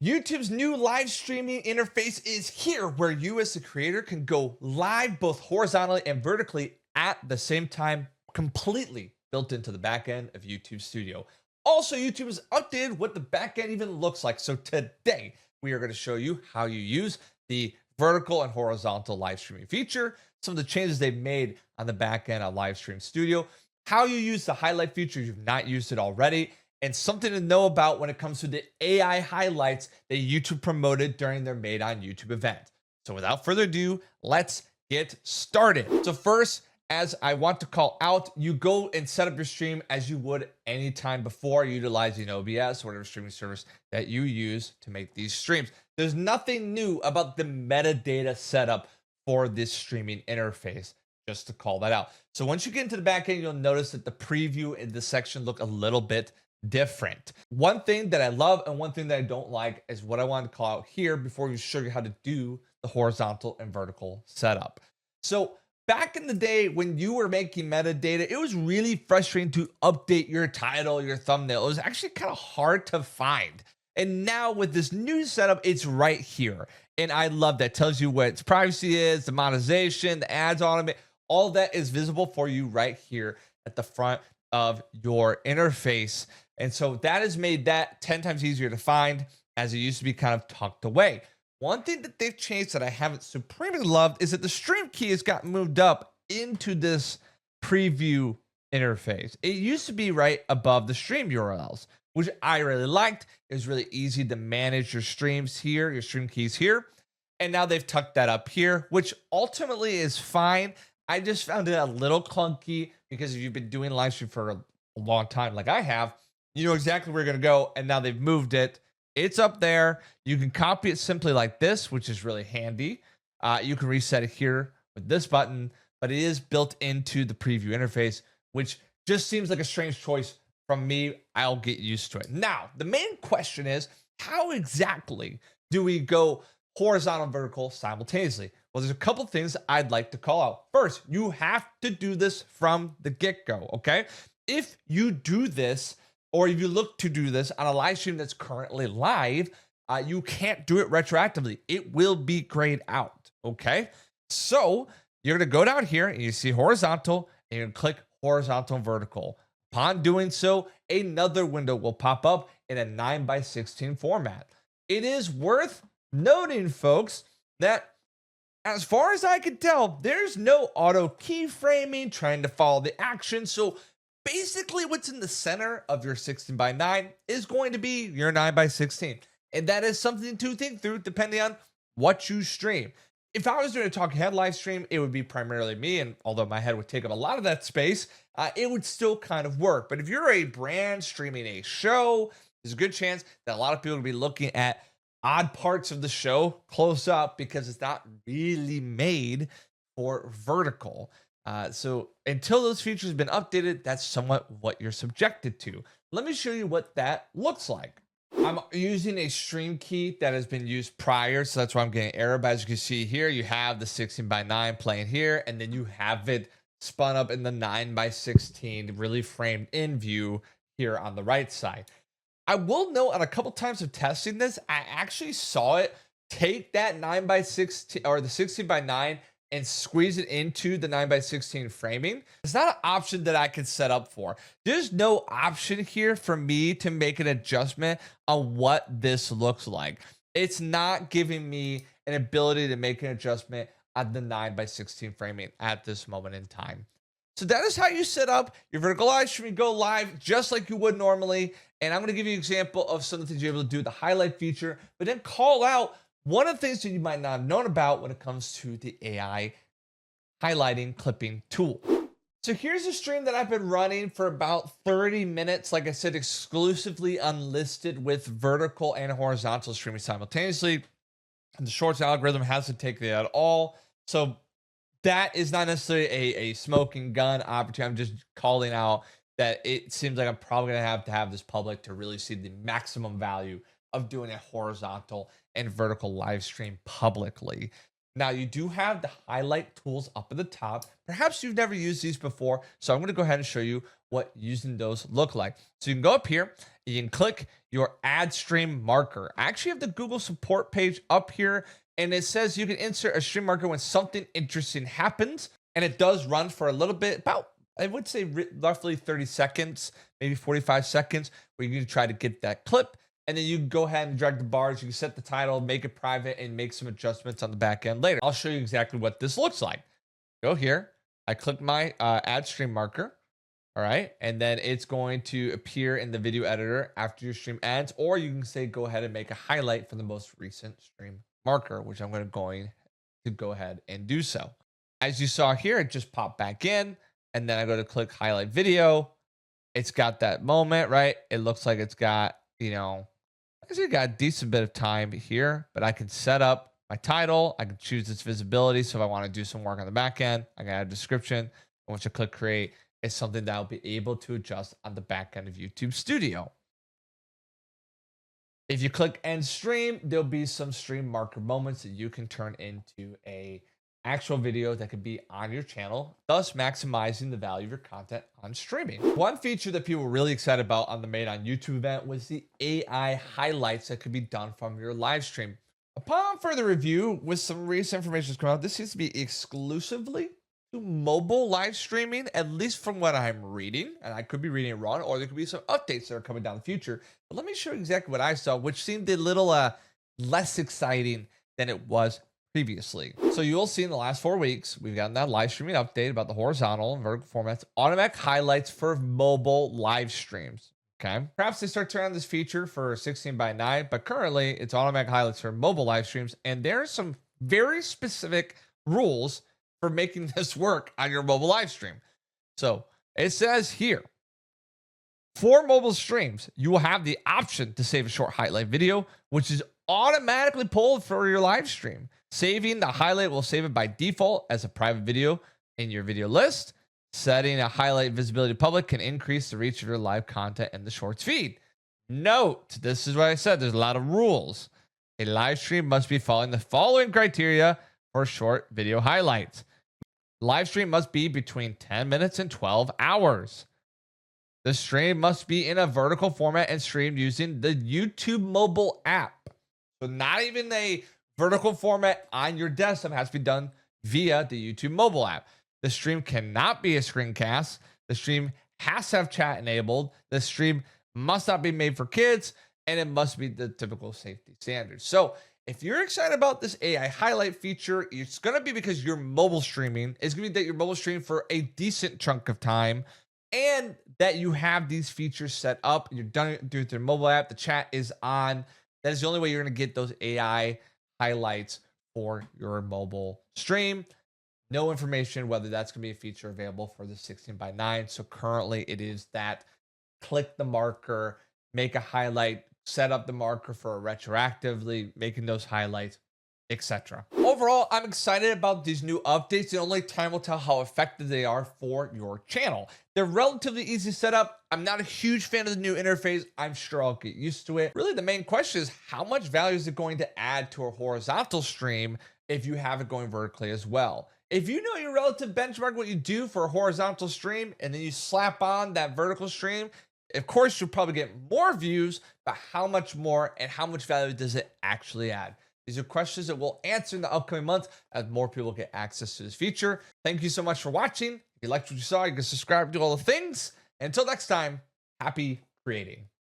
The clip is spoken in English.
YouTube's new live streaming interface is here, where you as the creator can go live both horizontally and vertically at the same time, completely built into the backend of YouTube Studio. Also, YouTube has updated what the backend even looks like. So today, we are going to show you how you use the vertical and horizontal live streaming feature, some of the changes they've made on the backend of Livestream Studio, how you use the highlight feature if you've not used it already, and something to know about when it comes to the AI highlights that YouTube promoted during their Made on YouTube event. So without further ado, let's get started. So first, as I want to call out, you go and set up your stream as you would anytime before, utilizing OBS, whatever streaming service that you use to make these streams. There's nothing new about the metadata setup for this streaming interface, just to call that out. So once you get into the back end, you'll notice that the preview in this section look a little bit different. One thing that I love and one thing that I don't like is what I wanted to call out here before we show you how to do the horizontal and vertical setup. So back in the day when you were making metadata, it was really frustrating to update your title, your thumbnail. It was actually kind of hard to find. And now with this new setup, it's right here. And I love that. It tells you what its privacy is, the monetization, the ads automate, all that is visible for you right here at the front of your interface. And so that has made that 10 times easier to find, as it used to be kind of tucked away. One thing that they've changed that I haven't supremely loved is that the stream key has got moved up into this preview interface. It used to be right above the stream URLs, which I really liked. It was really easy to manage your streams here, your stream keys here. And now they've tucked that up here, which ultimately is fine. I just found it a little clunky because if you've been doing live stream for a long time, like I have, you know exactly where you're going to go. And now they've moved it. It's up there. You can copy it simply like this, which is really handy. You can reset it here with this button, but it is built into the preview interface, which just seems like a strange choice from me. I'll get used to it. Now, the main question is, how exactly do we go horizontal and vertical simultaneously? Well, there's a couple things I'd like to call out. First, you have to do this from the get-go, okay? If you do this, or if you look to do this on a live stream that's currently live, you can't do it retroactively. It will be grayed out, okay? So you're gonna go down here and you see horizontal, and you're gonna click horizontal and vertical. Upon doing so, another window will pop up in a 9:16 format. It is worth noting, folks, that as far as I can tell, there's no auto keyframing trying to follow the action. So basically what's in the center of your 16:9 is going to be your 9:16. And that is something to think through depending on what you stream. If I was doing a talking head live stream, it would be primarily me. And although my head would take up a lot of that space, it would still kind of work. But if you're a brand streaming a show, there's a good chance that a lot of people will be looking at odd parts of the show close up because it's not really made for vertical. So until those features have been updated, that's somewhat what you're subjected to. Let me show you what that looks like. I'm using a stream key that has been used prior, so that's why I'm getting error. But as you can see here, you have the 16:9 playing here, and then you have it spun up in the 9:16, really framed in view here on the right side. I will note on a couple times of testing this, I actually saw it take that 9:16 or the 16:9 and squeeze it into the 9:16 framing. It's not an option that I could set up for. There's no option here for me to make an adjustment on what this looks like. It's not giving me an ability to make an adjustment on the 9:16 framing at this moment in time. So that is how you set up your vertical live stream. You go live just like you would normally. And I'm going to give you an example of some of the things you're able to do, the highlight feature, but then call out one of the things that you might not have known about when it comes to the AI highlighting clipping tool. So here's a stream that I've been running for about 30 minutes. Like I said, exclusively unlisted with vertical and horizontal streaming simultaneously. And the shorts algorithm hasn't taken it at all. So that is not necessarily a smoking gun opportunity. I'm just calling out that it seems like I'm probably going to have this public to really see the maximum value of doing a horizontal and vertical live stream publicly. Now you do have the highlight tools up at the top. Perhaps you've never used these before, so I'm going to go ahead and show you what using those look like. So you can go up here, you can click your ad stream marker. I actually have the Google support page up here, and it says you can insert a stream marker when something interesting happens, and it does run for a little bit, about, I would say roughly 30 seconds, maybe 45 seconds, where you can try to get that clip. And then you can go ahead and drag the bars. You can set the title, make it private, and make some adjustments on the back end later. I'll show you exactly what this looks like. Go here. I click my ad stream marker. All right. And then it's going to appear in the video editor after your stream ends. Or you can say, go ahead and make a highlight for the most recent stream marker, which I'm going to go ahead and do so. As you saw here, it just popped back in. And then I go to click highlight video. It's got that moment, right? It looks like it's got, actually got a decent bit of time here, but I can set up my title. I can choose its visibility. So if I want to do some work on the back end, I can add a description. And once you click create, it's something that I'll be able to adjust on the back end of YouTube Studio. If you click end stream, there'll be some stream marker moments that you can turn into a actual video that could be on your channel, thus maximizing the value of your content on streaming. One feature that people were really excited about on the Made on YouTube event was the AI highlights that could be done from your live stream. Upon further review, with some recent information that's come out, this seems to be exclusively to mobile live streaming, at least from what I'm reading, and I could be reading it wrong, or there could be some updates that are coming down in the future. But let me show you exactly what I saw, which seemed a little less exciting than it was previously. So you'll see in the last 4 weeks, we've gotten that live streaming update about the horizontal and vertical formats, automatic highlights for mobile live streams. Okay. Perhaps they start turning on this feature for 16:9, but currently it's automatic highlights for mobile live streams. And there are some very specific rules for making this work on your mobile live stream. So it says here, for mobile streams, you will have the option to save a short highlight video, which is automatically pulled for your live stream. Saving the highlight will save it by default as a private video in your video list. Setting a highlight visibility public can increase the reach of your live content in the shorts feed. Note, this is what I said, there's a lot of rules. A live stream must be following the following criteria for short video highlights. Live stream must be between 10 minutes and 12 hours. The stream must be in a vertical format and streamed using the YouTube mobile app. So not even a vertical format on your desktop, has to be done via the YouTube mobile app. The stream cannot be a screencast. The stream has to have chat enabled. The stream must not be made for kids, and it must be the typical safety standards. So if you're excited about this AI highlight feature, it's going to be because you're mobile streaming. It's going to be that you're mobile streaming for a decent chunk of time, and that you have these features set up. You're done it through your mobile app. The chat is on. That is the only way you're going to get those AI highlights for your mobile stream. No information whether that's going to be a feature available for the 16:9. So currently it is that click the marker, make a highlight, set up the marker for retroactively making those highlights, etc. Overall, I'm excited about these new updates. The only time will tell how effective they are for your channel. They're relatively easy to set up. I'm not a huge fan of the new interface. I'm sure I'll get used to it. Really, the main question is how much value is it going to add to a horizontal stream if you have it going vertically as well? If you know your relative benchmark, what you do for a horizontal stream, and then you slap on that vertical stream, of course, you'll probably get more views, but how much more and how much value does it actually add? These are questions that we'll answer in the upcoming months as more people get access to this feature. Thank you so much for watching. If you liked what you saw, you can subscribe, do all the things. And until next time, happy creating.